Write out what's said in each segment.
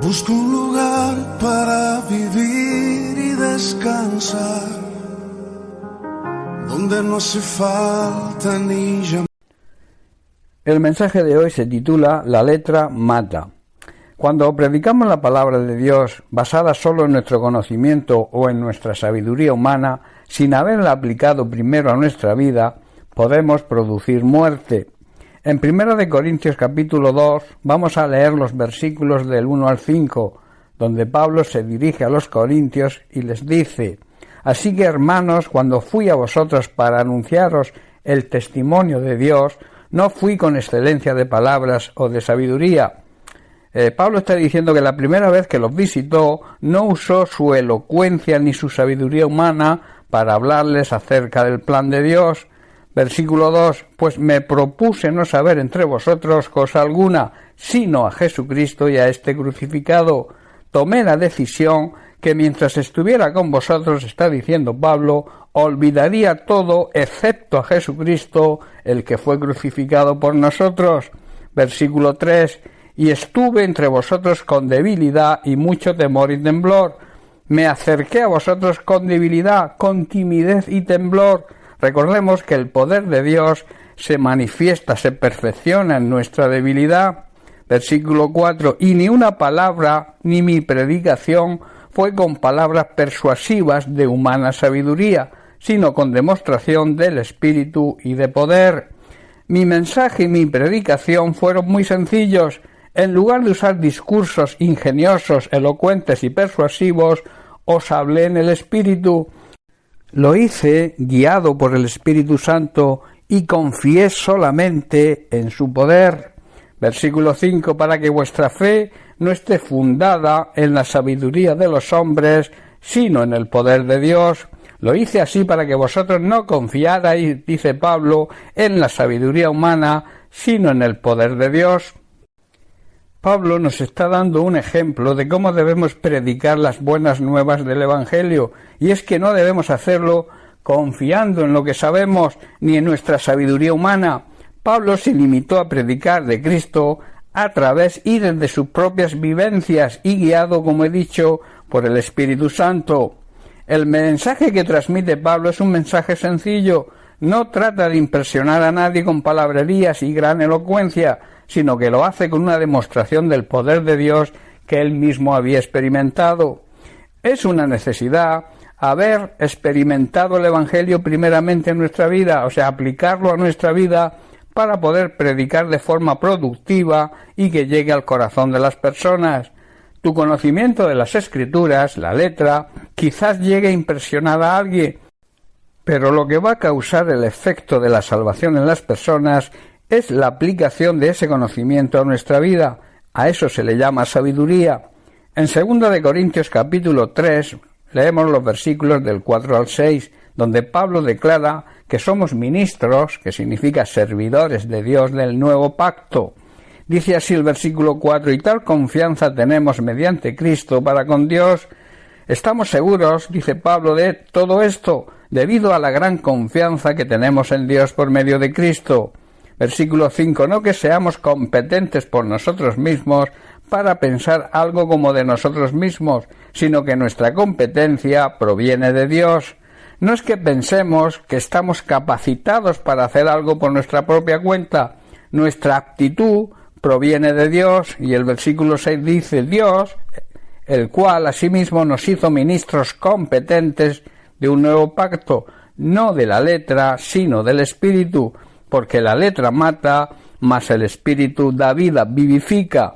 Busco un lugar para vivir y descansar, donde no hace falta ni llamar. El mensaje de hoy se titula La letra mata. Cuando predicamos la palabra de Dios basada solo en nuestro conocimiento o en nuestra sabiduría humana, sin haberla aplicado primero a nuestra vida, podemos producir muerte. En 1 Corintios capítulo 2 vamos a leer los versículos del 1 al 5, donde Pablo se dirige a los corintios y les dice: Así que, hermanos, cuando fui a vosotros para anunciaros el testimonio de Dios, no fui con excelencia de palabras o de sabiduría. Pablo está diciendo que la primera vez que los visitó no usó su elocuencia ni su sabiduría humana para hablarles acerca del plan de Dios. Versículo 2, pues me propuse no saber entre vosotros cosa alguna, sino a Jesucristo y a este crucificado. Tomé la decisión que mientras estuviera con vosotros, está diciendo Pablo, olvidaría todo excepto a Jesucristo, el que fue crucificado por nosotros. Versículo 3, y estuve entre vosotros con debilidad y mucho temor y temblor. Me acerqué a vosotros con debilidad, con timidez y temblor. Recordemos que el poder de Dios se manifiesta, se perfecciona en nuestra debilidad. Versículo 4, y ni una palabra ni mi predicación fue con palabras persuasivas de humana sabiduría, sino con demostración del Espíritu y de poder. Mi mensaje y mi predicación fueron muy sencillos. En lugar de usar discursos ingeniosos, elocuentes y persuasivos, os hablé en el Espíritu. Lo hice guiado por el Espíritu Santo y confié solamente en su poder. Versículo 5, para que vuestra fe no esté fundada en la sabiduría de los hombres, sino en el poder de Dios. Lo hice así para que vosotros no confiarais, dice Pablo, en la sabiduría humana, sino en el poder de Dios. Pablo nos está dando un ejemplo de cómo debemos predicar las buenas nuevas del Evangelio, y es que no debemos hacerlo confiando en lo que sabemos ni en nuestra sabiduría humana. Pablo se limitó a predicar de Cristo a través y desde sus propias vivencias y guiado, como he dicho, por el Espíritu Santo. El mensaje que transmite Pablo es un mensaje sencillo. No trata de impresionar a nadie con palabrerías y gran elocuencia, sino que lo hace con una demostración del poder de Dios que él mismo había experimentado. Es una necesidad haber experimentado el Evangelio primeramente en nuestra vida, o sea, aplicarlo a nuestra vida para poder predicar de forma productiva y que llegue al corazón de las personas. Tu conocimiento de las Escrituras, la letra, quizás llegue a impresionar a alguien, pero lo que va a causar el efecto de la salvación en las personas es la aplicación de ese conocimiento a nuestra vida. A eso se le llama sabiduría. En 2 Corintios capítulo 3 leemos los versículos del 4 al 6, donde Pablo declara que somos ministros, que significa servidores de Dios del nuevo pacto. Dice así el versículo 4, y tal confianza tenemos mediante Cristo para con Dios. Estamos seguros, dice Pablo, de todo esto, debido a la gran confianza que tenemos en Dios por medio de Cristo. Versículo 5, no que seamos competentes por nosotros mismos para pensar algo como de nosotros mismos, sino que nuestra competencia proviene de Dios. No es que pensemos que estamos capacitados para hacer algo por nuestra propia cuenta. Nuestra aptitud proviene de Dios, y el versículo 6 dice, Dios, el cual asimismo nos hizo ministros competentes de un nuevo pacto, no de la letra, sino del Espíritu, porque la letra mata, mas el Espíritu da vida, vivifica.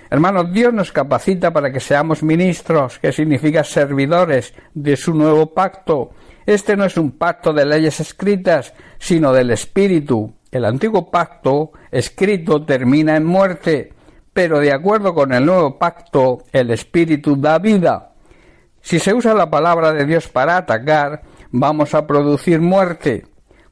Hermanos, Dios nos capacita para que seamos ministros, que significa servidores de su nuevo pacto. Este no es un pacto de leyes escritas, sino del Espíritu. El antiguo pacto escrito termina en muerte, pero de acuerdo con el nuevo pacto, el Espíritu da vida. Si se usa la palabra de Dios para atacar, vamos a producir muerte.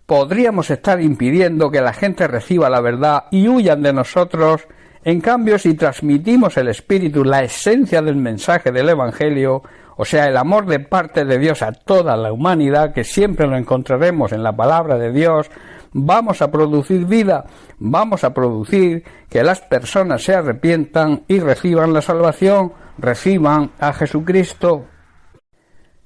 Podríamos estar impidiendo que la gente reciba la verdad y huyan de nosotros. En cambio, si transmitimos el Espíritu, la esencia del mensaje del Evangelio, o sea, el amor de parte de Dios a toda la humanidad, que siempre lo encontraremos en la palabra de Dios, vamos a producir vida, vamos a producir que las personas se arrepientan y reciban la salvación, reciban a Jesucristo.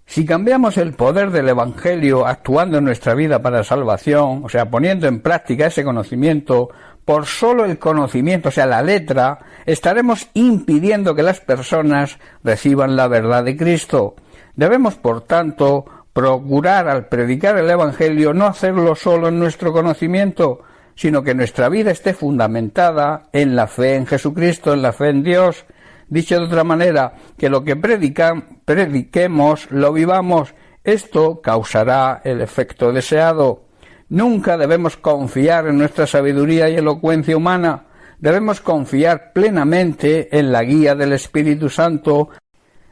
Si cambiamos el poder del Evangelio actuando en nuestra vida para salvación, o sea, poniendo en práctica ese conocimiento, por solo el conocimiento, o sea, la letra, estaremos impidiendo que las personas reciban la verdad de Cristo. Debemos, por tanto, procurar al predicar el Evangelio no hacerlo solo en nuestro conocimiento, sino que nuestra vida esté fundamentada en la fe en Jesucristo, en la fe en Dios. Dicho de otra manera, que lo que prediquemos lo vivamos. Esto causará el efecto deseado. Nunca debemos confiar en nuestra sabiduría y elocuencia humana. Debemos confiar plenamente en la guía del Espíritu Santo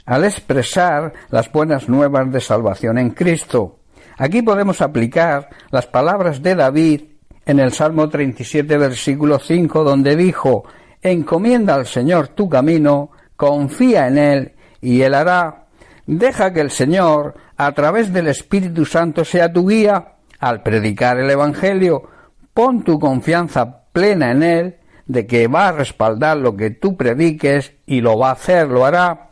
al expresar las buenas nuevas de salvación en Cristo. Aquí podemos aplicar las palabras de David en el Salmo 37, versículo 5, donde dijo: encomienda al Señor tu camino, confía en Él y Él hará. Deja que el Señor, a través del Espíritu Santo, sea tu guía al predicar el Evangelio. Pon tu confianza plena en Él, de que va a respaldar lo que tú prediques y lo va a hacer, lo hará.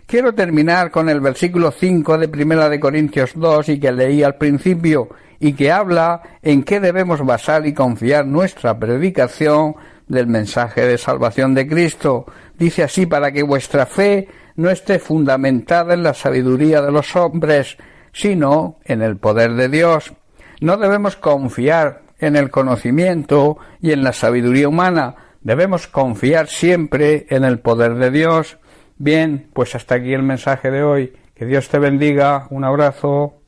Quiero terminar con el versículo 5 de 1 Corintios 2 y que leí al principio, y que habla en qué debemos basar y confiar nuestra predicación del mensaje de salvación de Cristo. Dice así: para que vuestra fe no esté fundamentada en la sabiduría de los hombres, sino en el poder de Dios. No debemos confiar en el conocimiento y en la sabiduría humana, debemos confiar siempre en el poder de Dios. Bien, pues hasta aquí el mensaje de hoy. Que Dios te bendiga. Un abrazo.